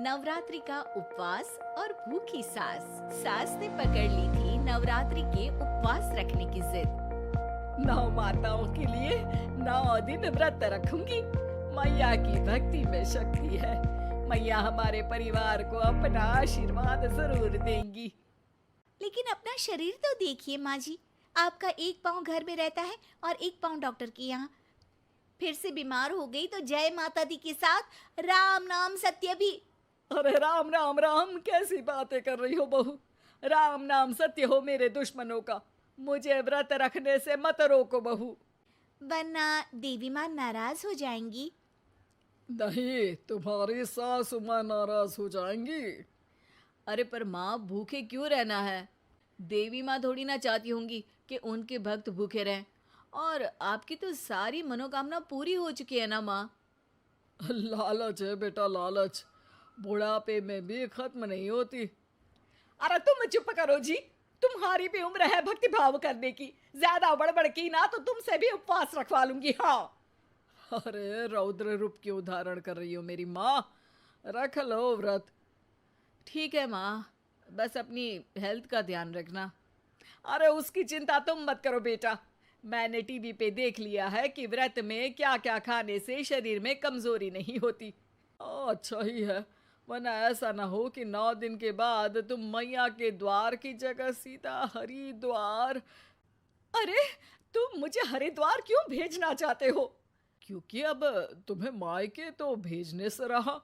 नवरात्रि का उपवास और भूखी सास। सास ने पकड़ ली थी नवरात्रि के उपवास रखने की जिद। 9 माताओं के लिए 9 दिन व्रत रखूंगी। मैया की भक्ति में शक्ति है। मैया हमारे परिवार को अपना आशीर्वाद जरूर देंगी। लेकिन अपना शरीर तो देखिए माँ जी, आपका एक पाँव घर में रहता है और एक पाँव डॉक्टर के यहाँ। फिर से बीमार हो गई तो जय माता दी के साथ राम नाम सत्य भी। अरे राम राम राम, कैसी बातें कर रही हो बहू। राम नाम सत्य हो मेरे दुश्मनों का। मुझे व्रत रखने से मत रोको बहू। वरना देवी माँ नाराज हो जाएंगी। नहीं, तुम्हारी सासू माँ नाराज हो जाएंगी। अरे पर माँ, भूखे क्यों रहना है? देवी माँ थोड़ी ना चाहती होंगी कि उनके भक्त भूखे रहें। और आपकी तो सारी मनोकामना पूरी हो चुकी है ना माँ। लालच है बेटा, लालच बुढ़ापे में भी खत्म नहीं होती। अरे तुम चुप करो जी। तुम्हारी भी उम्र है भक्ति भाव करने की। ज्यादा बड़बड़ की ना तो तुमसे भी उपवास रखवा लूंगी। हाँ। अरे रौद्र रूप क्यों धारण कर रही हो मेरी माँ। रख लो व्रत। ठीक है माँ, बस अपनी हेल्थ का ध्यान रखना। अरे उसकी चिंता तुम मत करो बेटा। मैंने टीवी पे देख लिया है कि व्रत में क्या क्या खाने से शरीर में कमजोरी नहीं होती। अच्छा ही है, वरना ऐसा ना हो कि 9 दिन के बाद तुम मैया के द्वार की जगह सीधा हरिद्वार। अरे तुम मुझे हरिद्वार क्यों भेजना चाहते हो? क्योंकि अब तुम्हें मायके तो भेजने से रहा।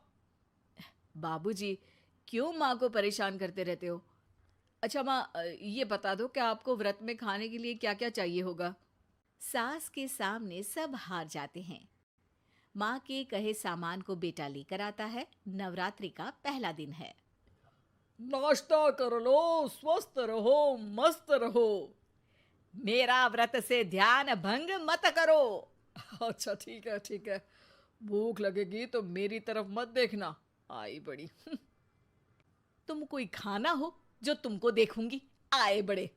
बाबूजी, क्यों माँ को परेशान करते रहते हो? अच्छा माँ, ये बता दो कि आपको व्रत में खाने के लिए क्या क्या चाहिए होगा? सास के सामने सब हार जाते हैं। माँ के कहे सामान को बेटा लेकर आता है। नवरात्रि का पहला दिन है। नाश्ता कर लो, स्वस्थ रहो, मस्त रहो। मेरा व्रत से ध्यान भंग मत करो। अच्छा ठीक है ठीक है। भूख लगेगी तो मेरी तरफ मत देखना। आई बड़ी। तुम कोई खाना हो जो तुमको देखूंगी। आए बड़े।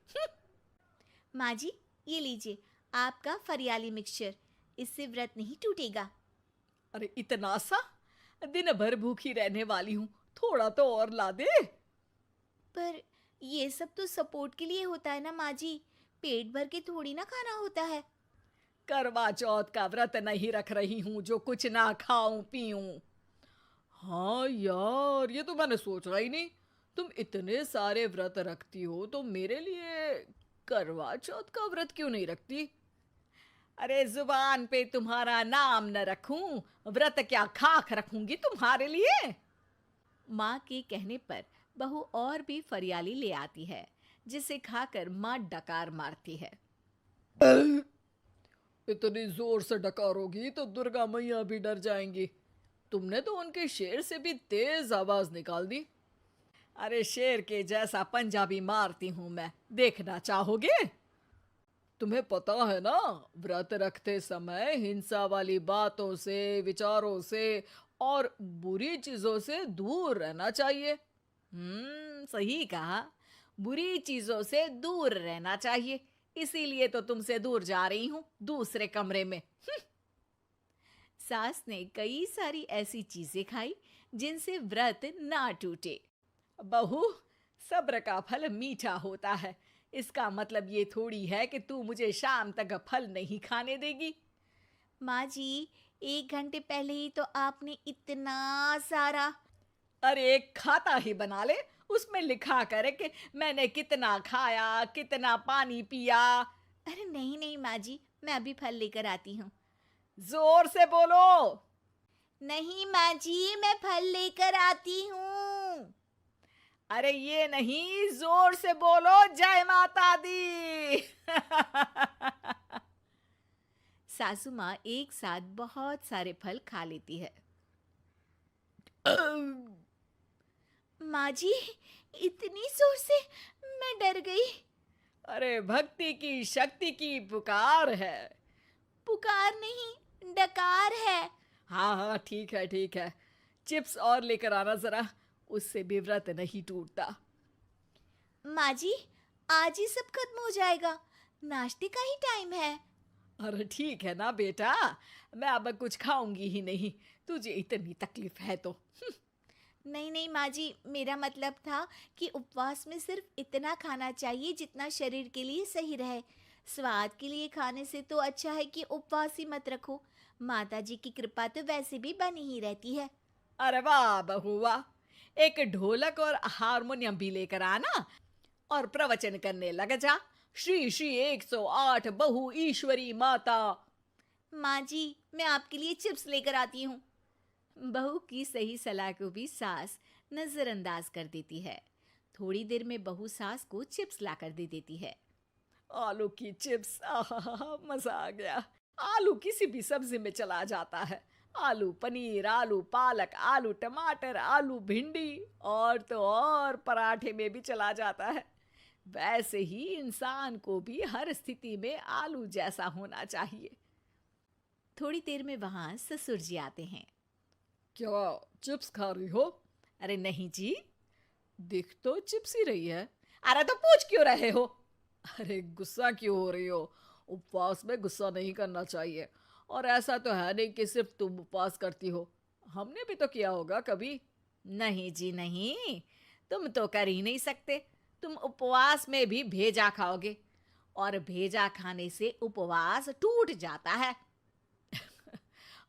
माँ जी, ये लीजिए आपका फरियाली मिक्सचर। इससे व्रत नहीं टूटेगा। अरे इतना सा? दिन भर भूखी रहने वाली हूँ, थोड़ा तो और ला दे। पर ये सब तो सपोर्ट के लिए होता है ना माँ जी, पेट भर के थोड़ी ना खाना होता है। करवा चौथ का व्रत नहीं रख रही हूँ जो कुछ ना खाऊं पीऊं। हाँ यार, ये तो मैंने सोचा ही नहीं। तुम इतने सारे व्रत रखती हो तो मेरे लिए करवा चौथ का व्रत क्यों नहीं रखती? अरे जुबान पे तुम्हारा नाम न रखूं, व्रत क्या खाक रखूंगी तुम्हारे लिए। माँ के कहने पर बहू और भी फरियाली ले आती है, जिसे खाकर माँ डकार मारती है। इतनी जोर से डकारोगी तो दुर्गा मैया भी डर जाएंगी। तुमने तो उनके शेर से भी तेज आवाज निकाल दी। अरे शेर के जैसा पंजाबी मारती हूं मैं, देखना चाहोगे? तुम्हें पता है ना, व्रत रखते समय हिंसा वाली बातों से, विचारों से और बुरी चीजों से दूर रहना चाहिए। सही कहा। बुरी चीजों से दूर रहना चाहिए। इसीलिए तो तुमसे दूर जा रही हूँ, दूसरे कमरे में। सास ने कई सारी ऐसी चीजें खाई जिनसे व्रत ना टूटे। बहू, सब्र का फल मीठा होता है। इसका मतलब ये थोड़ी है कि तू मुझे शाम तक फल नहीं खाने देगी। माँ जी, 1 घंटे पहले ही तो आपने इतना सारा। अरे एक खाता ही बना ले, उसमें लिखा करे कि मैंने कितना खाया, कितना पानी पिया। अरे नहीं नहीं माँ जी, मैं अभी फल लेकर आती हूँ। जोर से बोलो। नहीं माँ जी, मैं फल लेकर आती हूँ। अरे ये नहीं, जोर से बोलो, जय माता दी। सासू माँ एक साथ बहुत सारे फल खा लेती है। माँ जी, इतनी जोर से मैं डर गई। अरे भक्ति की शक्ति की पुकार है। पुकार नहीं, डकार है। हाँ हाँ ठीक है ठीक है। चिप्स और लेकर आना जरा, उससे भी व्रत नहीं टूटता। माँ जी, आज ही सब खत्म हो जाएगा, नाश्ते का ही टाइम है। अरे ठीक है ना बेटा, मैं अब कुछ खाऊंगी ही नहीं, तुझे इतनी तकलीफ है तो। नहीं नहीं माँ जी, मेरा मतलब था कि उपवास में सिर्फ इतना खाना चाहिए जितना शरीर के लिए सही रहे। स्वाद के लिए खाने से तो अच्छा है कि उपवास ही मत रखो। माता जी की कृपा तो वैसे भी बनी ही रहती है। अरे वाह बहू वाह! एक ढोलक और हारमोनियम भी लेकर आना और प्रवचन करने लग जा। श्री श्री 108 बहु ईश्वरी माता। माँ जी, मैं आपके लिए चिप्स लेकर आती हूँ। बहू की सही सलाह को भी सास नजरअंदाज कर देती है। थोड़ी देर में बहू सास को चिप्स लाकर दे देती है। आलू की चिप्स, आहा मजा आ गया। आलू किसी भी सब्जी में चला जाता है। आलू पनीर, आलू पालक, आलू टमाटर, आलू भिंडी और तो और पराठे में भी चला जाता है। वैसे ही इंसान को भी हर स्थिति में आलू जैसा होना चाहिए। थोड़ी देर में वहां ससुर जी आते हैं। क्या चिप्स खा रही हो? अरे नहीं जी। दिख तो चिप्स ही रही है। अरे तो पूछ क्यों रहे हो? अरे गुस्सा क्यों हो रही हो? उपवास में गुस्सा नहीं करना चाहिए। और ऐसा तो है नहीं कि सिर्फ तुम उपवास करती हो, हमने भी तो किया होगा कभी। नहीं जी नहीं, तुम तो कर ही नहीं सकते। तुम उपवास में भी भेजा खाओगे और भेजा खाने से उपवास टूट जाता है।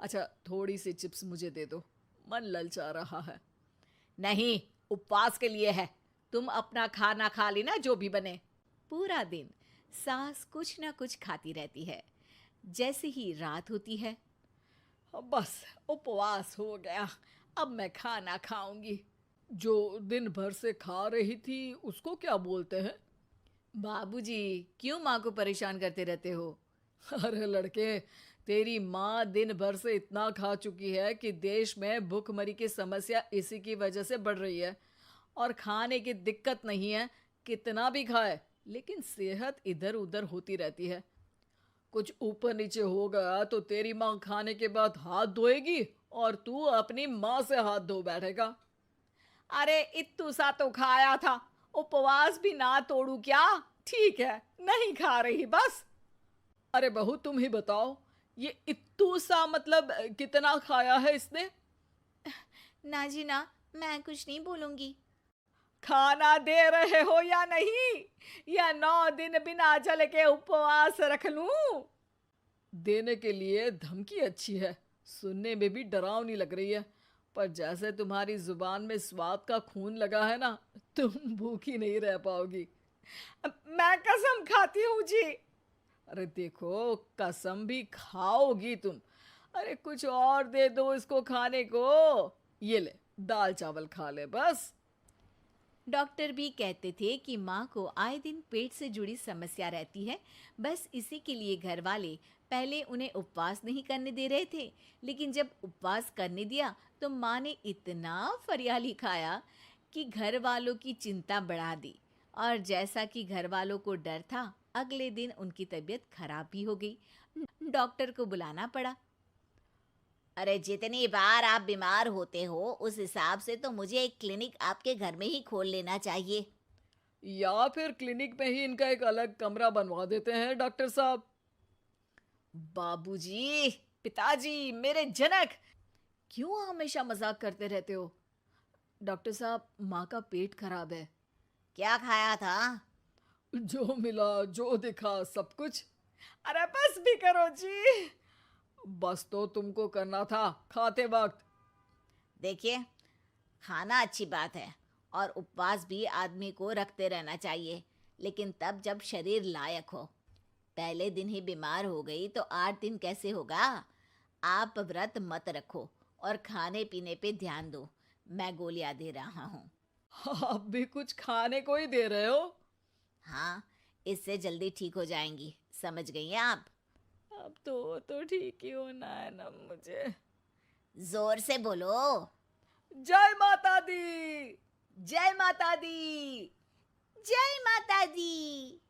अच्छा थोड़ी सी चिप्स मुझे दे दो, मन ललचा रहा है। नहीं, उपवास के लिए है। तुम अपना खाना खा लेना जो भी बने। पूरा दिन सास कुछ ना कुछ खाती रहती है। जैसे ही रात होती है, अब बस उपवास हो गया, अब मैं खाना खाऊंगी। जो दिन भर से खा रही थी उसको क्या बोलते हैं? बाबूजी क्यों माँ को परेशान करते रहते हो? अरे लड़के, तेरी माँ दिन भर से इतना खा चुकी है कि देश में भूखमरी की समस्या इसी की वजह से बढ़ रही है। और खाने की दिक्कत नहीं है, कितना भी खाए लेकिन सेहत इधर उधर होती रहती है। कुछ ऊपर नीचे हो गया तो तेरी माँ खाने के बाद हाथ धोएगी और तू अपनी माँ से हाथ धो बैठेगा। अरे इत्तू सा तो खाया था, उपवास भी ना तोड़ू क्या? ठीक है, नहीं खा रही बस। अरे बहू तुम ही बताओ, ये इत्तू सा मतलब कितना खाया है इसने? ना जी ना, मैं कुछ नहीं बोलूंगी। खाना दे रहे हो या नहीं, या 9 दिन बिना जल के उपवास रख लूं? देने के लिए धमकी अच्छी है, सुनने में भी डरावनी लग रही है, पर जैसे तुम्हारी जुबान में स्वाद का खून लगा है ना, तुम भूखी नहीं रह पाओगी। मैं कसम खाती हूँ जी। अरे देखो, कसम भी खाओगी तुम। अरे कुछ और दे दो इसको खाने को। ये ले, दाल चावल खा ले बस। डॉक्टर भी कहते थे कि माँ को आए दिन पेट से जुड़ी समस्या रहती है। बस इसी के लिए घर वाले पहले उन्हें उपवास नहीं करने दे रहे थे, लेकिन जब उपवास करने दिया तो माँ ने इतना फरियाली खाया कि घर वालों की चिंता बढ़ा दी। और जैसा कि घर वालों को डर था, अगले दिन उनकी तबीयत खराब भी हो गई। डॉक्टर को बुलाना पड़ा। अरे जितनी बार आप बीमार होते हो उस हिसाब से तो मुझे एक क्लिनिक आपके घर में ही खोल लेना चाहिए। या फिर क्लिनिक में ही इनका एक अलग कमरा बनवा देते हैं डॉक्टर साहब। बाबूजी, पिताजी, मेरे जनक, क्यों हमेशा मजाक करते रहते हो? डॉक्टर साहब, माँ का पेट खराब है। क्या खाया था? जो मिला जो दिखा सब कुछ। अरे बस भी करो जी। बस तो तुमको करना था खाते वक्त। देखिए, खाना अच्छी बात है और उपवास भी आदमी को रखते रहना चाहिए, लेकिन तब जब शरीर लायक हो। पहले दिन ही बीमार हो गई तो 8 दिन कैसे होगा? आप व्रत मत रखो और खाने पीने पे ध्यान दो। मैं गोलियां दे रहा हूँ। आप भी कुछ खाने को ही दे रहे हो? हाँ, इससे जल्दी ठीक हो जाएंगी, समझ गई हैं आप? अब तो ठीक ही होना है ना मुझे। जोर से बोलो। जय माता दी। जय माता दी। जय माता दी।